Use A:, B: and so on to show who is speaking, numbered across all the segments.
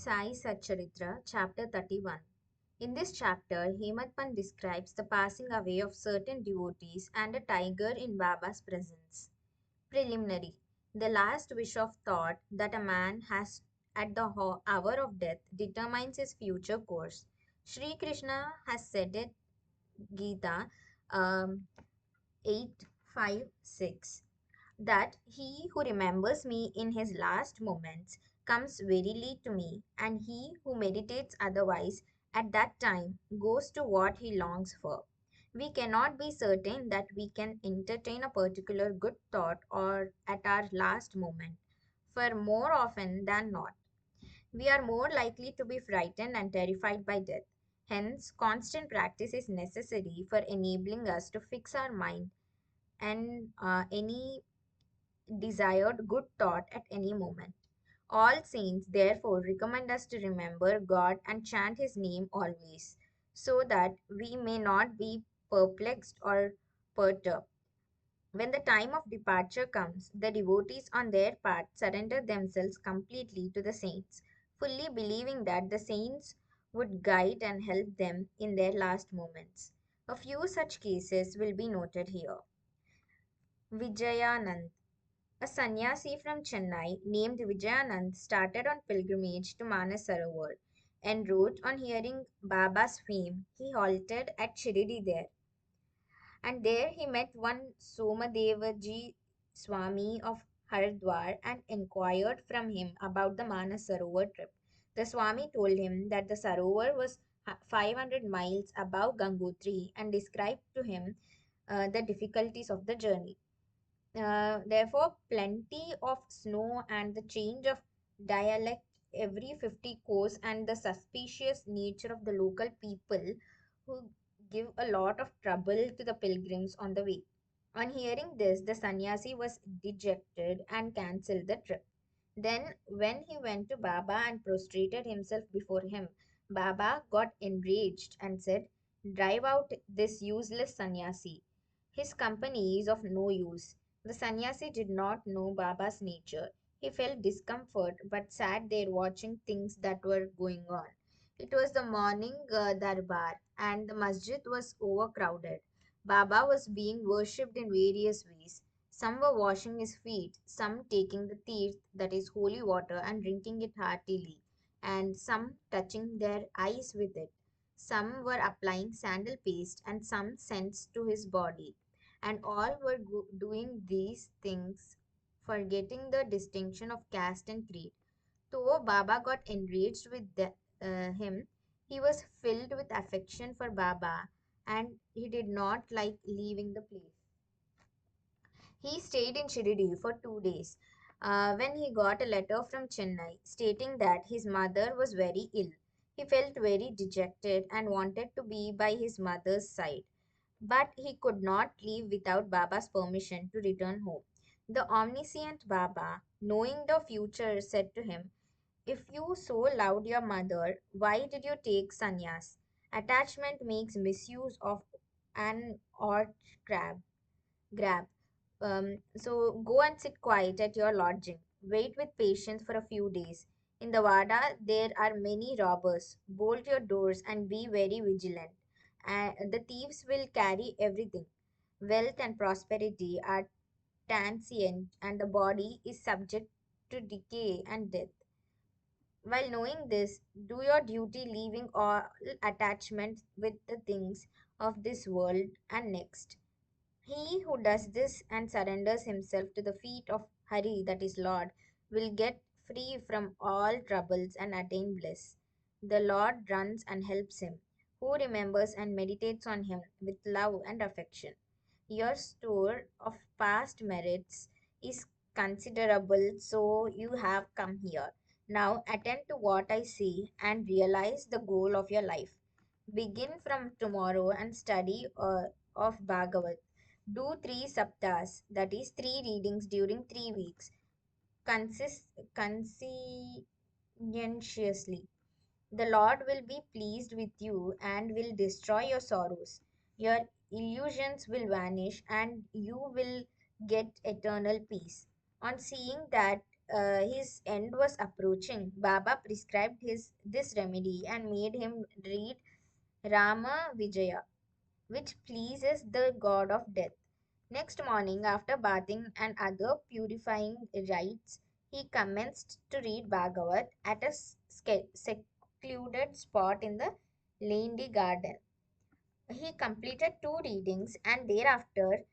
A: Sai Satcharitra, chapter 31. In this chapter, Hemadpant describes the passing away of certain devotees and a tiger in Baba's presence. Preliminary. The last wish of thought that a man has at the hour of death determines his future course. Sri Krishna has said it, Gita um, 8:5-6, that he who remembers me in his last moments comes verily to me, and he who meditates otherwise at that time goes to what he longs for. We cannot be certain that we can entertain a particular good thought or at our last moment, for more often than not, we are more likely to be frightened and terrified by death. Hence, constant practice is necessary for enabling us to fix our mind and any desired good thought at any moment. All saints therefore recommend us to remember God and chant His name always, so that we may not be perplexed or perturbed. When the time of departure comes, the devotees on their part surrender themselves completely to the saints, fully believing that the saints would guide and help them in their last moments. A few such cases will be noted here. Vijayanand, a sannyasi from Chennai named Vijayanand, started on pilgrimage to Manasarovar. En route, on hearing Baba's fame, he halted at Shirdi there. And there he met one Somadevaji Swami of Haridwar and inquired from him about the Manasarovar trip. The Swami told him that the Sarovar was 500 miles above Gangotri and described to him the difficulties of the journey. Therefore, plenty of snow and the change of dialect every 50 course and the suspicious nature of the local people who give a lot of trouble to the pilgrims on the way. On hearing this, the sannyasi was dejected and cancelled the trip. Then, when he went to Baba and prostrated himself before him, Baba got enraged and said, "Drive out this useless sannyasi. His company is of no use." The sannyasi did not know Baba's nature. He felt discomfort but sat there watching things that were going on. It was the morning darbar and the masjid was overcrowded. Baba was being worshipped in various ways. Some were washing his feet, some taking the teeth, that is holy water, and drinking it heartily, and some touching their eyes with it. Some were applying sandal paste and some scents to his body, and all were doing these things, forgetting the distinction of caste and creed. Though Baba got enraged with him, he was filled with affection for Baba and he did not like leaving the place. He stayed in Shirdi for 2 days. When he got a letter from Chennai stating that his mother was very ill, he felt very dejected and wanted to be by his mother's side. But he could not leave without Baba's permission to return home. The omniscient Baba, knowing the future, said to him, "If you so loved your mother, why did you take sannyas? Attachment makes misuse of an odd grab. grab. So go and sit quiet at your lodging. Wait with patience for a few days. In the Vada, there are many robbers. Bolt your doors and be very vigilant. And the thieves will carry everything. Wealth and prosperity are transient, and the body is subject to decay and death. While knowing this, do your duty, leaving all attachment with the things of this world and next. He who does this and surrenders himself to the feet of Hari, that is Lord, will get free from all troubles and attain bliss. The Lord runs and helps him, who remembers and meditates on him with love and affection. Your store of past merits is considerable, so you have come here. Now attend to what I say and realize the goal of your life. Begin from tomorrow and study of Bhagavat. Do 3 saptas, that is 3 readings during 3 weeks, conscientiously. The Lord will be pleased with you and will destroy your sorrows. Your illusions will vanish and you will get eternal peace. On seeing that his end was approaching, Baba prescribed this remedy and made him read Rama Vijaya, which pleases the god of death. Next morning, after bathing and other purifying rites, he commenced to read Bhagavat at a secluded spot in the Lendi garden. He completed two readings and thereafter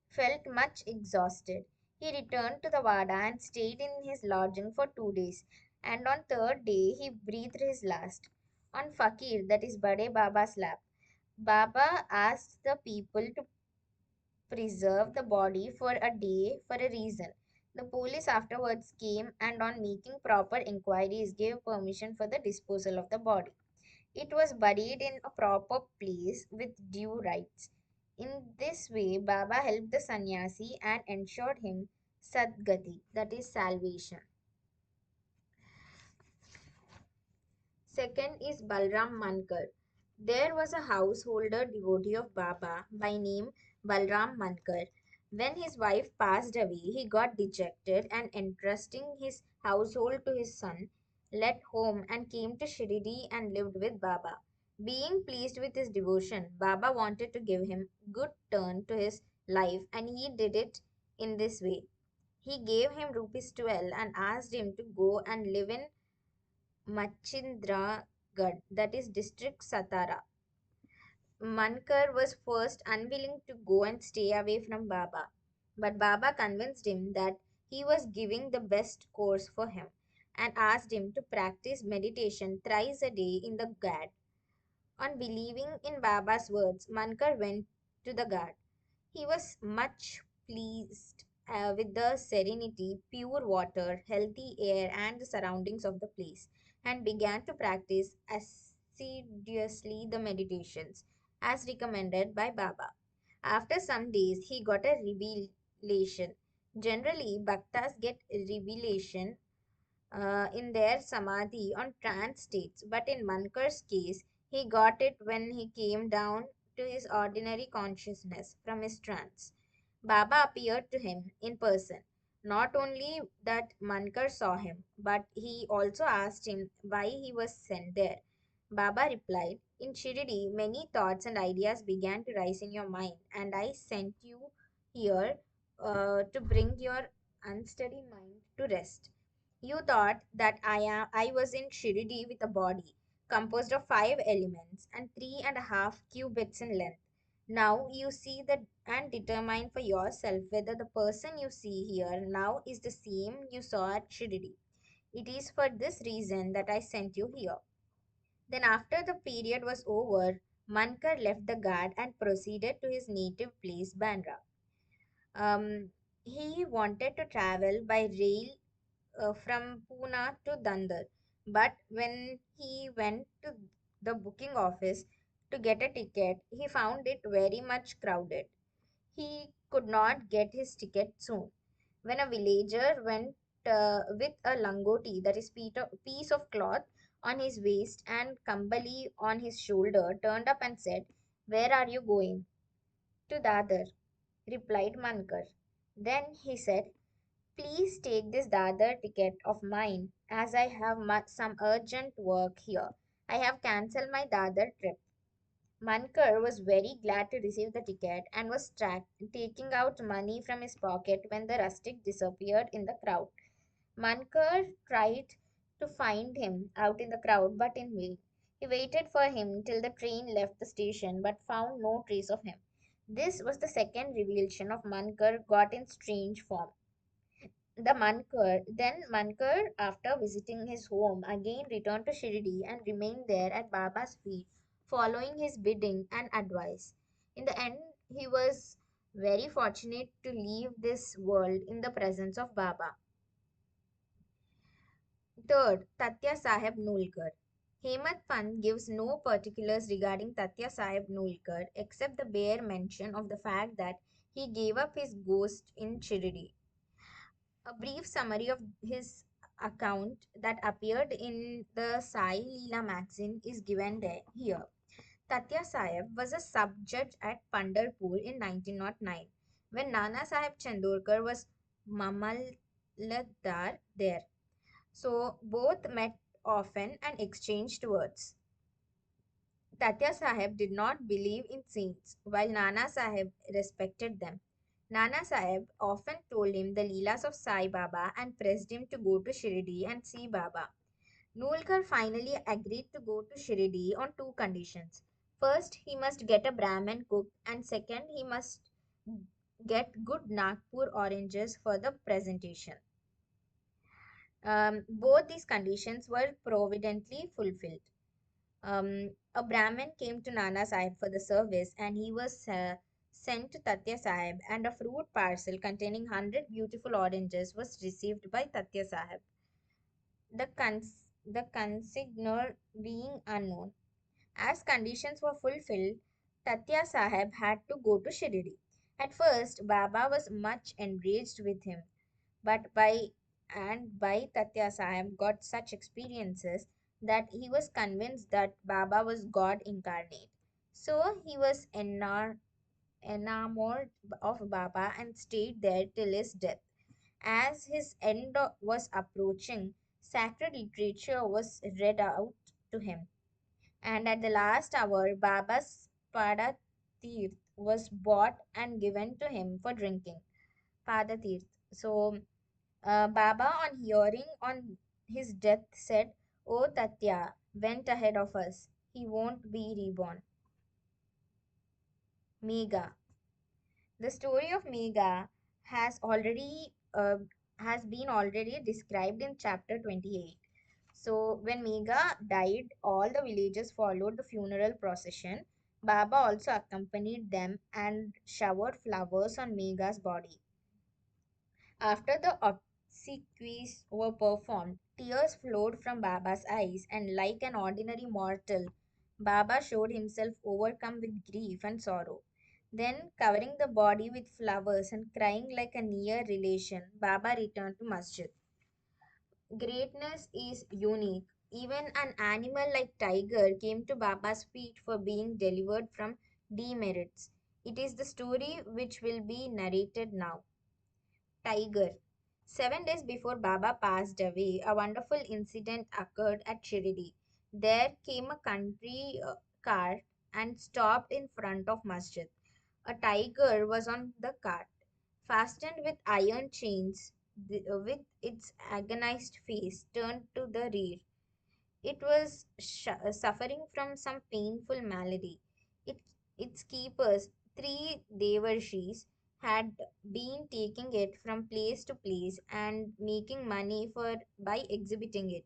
A: felt much exhausted. He returned to the Vada and stayed in his lodging for 2 days, and on third day he breathed his last. On Fakir, that is Bade Baba's lap, Baba asked the people to preserve the body for a day for a reason. The police afterwards came and, on making proper inquiries, gave permission for the disposal of the body. It was buried in a proper place with due rites. In this way, Baba helped the sannyasi and ensured him Sadgati, that is salvation. Second is Balram Mankar. There was a householder devotee of Baba by name Balram Mankar. When his wife passed away, he got dejected and, entrusting his household to his son, left home and came to Shirdi and lived with Baba. Being pleased with his devotion, Baba wanted to give him good turn to his life, and he did it in this way. He gave him rupees 12 and asked him to go and live in Machindragad, that is district Satara. Mankar was first unwilling to go and stay away from Baba, but Baba convinced him that he was giving the best course for him and asked him to practice meditation thrice a day in the Gad. On believing in Baba's words, Mankar went to the Gad. He was much pleased with the serenity, pure water, healthy air, and the surroundings of the place, and began to practice assiduously the meditations as recommended by Baba. After some days, he got a revelation. Generally, bhaktas get revelation in their samadhi on trance states, but in Mankar's case, he got it when he came down to his ordinary consciousness from his trance. Baba appeared to him in person. Not only that Mankar saw him, but he also asked him why he was sent there. Baba replied, in Shirdi, many thoughts and ideas began to rise in your mind, and I sent you here to bring your unsteady mind to rest. You thought that I was in Shirdi with a body composed of five elements and 3.5 cubits in length. Now you see that and determine for yourself whether the person you see here now is the same you saw at Shirdi. It is for this reason that I sent you here. Then, after the period was over, Mankar left the guard and proceeded to his native place, Bandra. He wanted to travel by rail from Pune to Dandar. But when he went to the booking office to get a ticket, he found it very much crowded. He could not get his ticket soon. When a villager went with a langoti, that is piece of cloth, on his waist and kambali on his shoulder, turned up and said, "Where are you going?" "To Dadar," replied Mankar. Then he said, "Please take this Dadar ticket of mine as I have some urgent work here. I have cancelled my Dadar trip." Mankar was very glad to receive the ticket and was taking out money from his pocket when the rustic disappeared in the crowd. Mankar tried to find him out in the crowd, but in vain. He waited for him till the train left the station, but found no trace of him. This was the second revelation of Mankar got in strange form. Mankar, after visiting his home, again returned to Shirdi and remained there at Baba's feet, following his bidding and advice. In the end, he was very fortunate to leave this world in the presence of Baba. Third, Tatya Sahib Nulkar. Hemadpant gives no particulars regarding Tatya Sahib Nulkar except the bare mention of the fact that he gave up his ghost in Shirdi. A brief summary of his account that appeared in the Sai Leela magazine is given here. Tatya Sahib was a sub-judge at Pandharpur in 1909 when Nana Sahib Chandorkar was Mamal Ladar there. So both met often and exchanged words. Tatya Sahib did not believe in saints, while Nana Sahib respected them. Nana Sahib often told him the Leelas of Sai Baba and pressed him to go to Shirdi and see Baba. Nulkar finally agreed to go to Shirdi on two conditions. First, he must get a Brahmin cook, and second, he must get good Nagpur oranges for the presentation. Both these conditions were providently fulfilled. A Brahmin came to Nana Sahib for the service, and he was sent to Tatya Sahib, and a fruit parcel containing 100 beautiful oranges was received by Tatya Sahib, the consignor being unknown. As conditions were fulfilled, Tatya Sahib had to go to Shirdi. At first, Baba was much enraged with him, but by Tatya Sahib got such experiences that he was convinced that Baba was God incarnate. So he was enamored of Baba and stayed there till his death. As his was approaching, sacred literature was read out to him, and at the last hour, Baba's Pada Tirth was bought and given to him for drinking. Pada Tirth. So, Baba, on hearing on his death, said, "O Tatya went ahead of us. He won't be reborn." Mega. The story of Mega has been already described in chapter 28. So when Mega died, all the villagers followed the funeral procession. Baba also accompanied them and showered flowers on Mega's body. After the obsequies were performed, tears flowed from Baba's eyes, and like an ordinary mortal, Baba showed himself overcome with grief and sorrow. Then, covering the body with flowers and crying like a near relation, Baba returned to Masjid. Greatness is unique. Even an animal like tiger came to Baba's feet for being delivered from demerits. It is the story which will be narrated now. Tiger. 7 days before Baba passed away, a wonderful incident occurred at Shirdi. There came a country cart and stopped in front of Masjid. A tiger was on the cart, fastened with iron chains, with its agonized face turned to the rear. It was suffering from some painful malady. It, its keepers, three Devarshis, had been taking it from place to place and making money for by exhibiting it.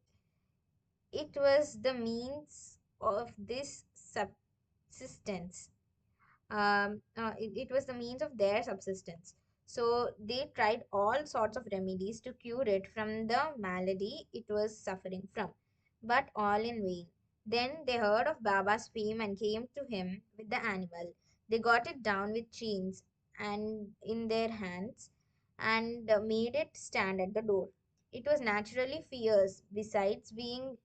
A: It was the means of this subsistence. It was the means of their subsistence. So they tried all sorts of remedies to cure it from the malady it was suffering from, but all in vain. Then they heard of Baba's fame and came to him with the animal. They got it down with chains and in their hands and made it stand at the door. It was naturally fierce, besides being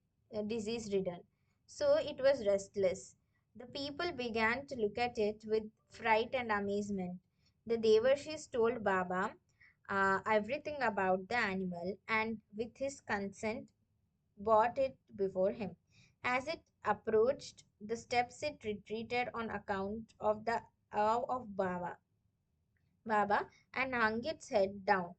A: disease ridden. So it was restless. The people began to look at it with fright and amazement. The Devarshis told Baba everything about the animal and, with his consent, brought it before him. As it approached the steps, it retreated on account of the awe of Baba and hung its head down.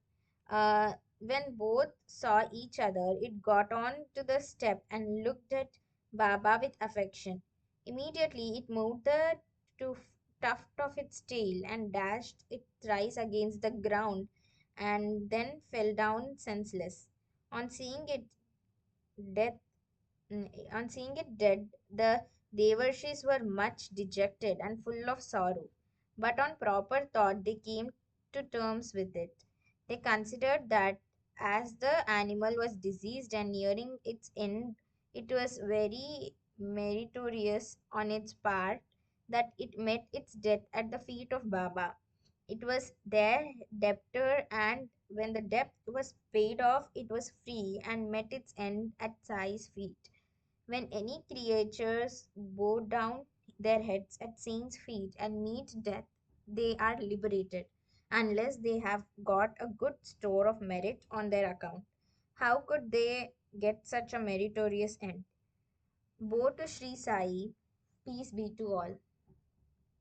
A: When both saw each other, it got on to the step and looked at Baba with affection. Immediately, it moved the tuft tuft of its tail and dashed it thrice against the ground and then fell down senseless. On seeing it death on seeing it dead, the Devarshis were much dejected and full of sorrow. But on proper thought, they came to terms with it. They considered that as the animal was diseased and nearing its end, it was very meritorious on its part that it met its death at the feet of Baba. It was their debtor, and when the debt was paid off, it was free and met its end at Sai's feet. When any creatures bow down their heads at saints' feet and meet death, they are liberated. unless they have got a good store of merit on their account. How could they get such a meritorious end? Woe to Sri Sai, peace be to all.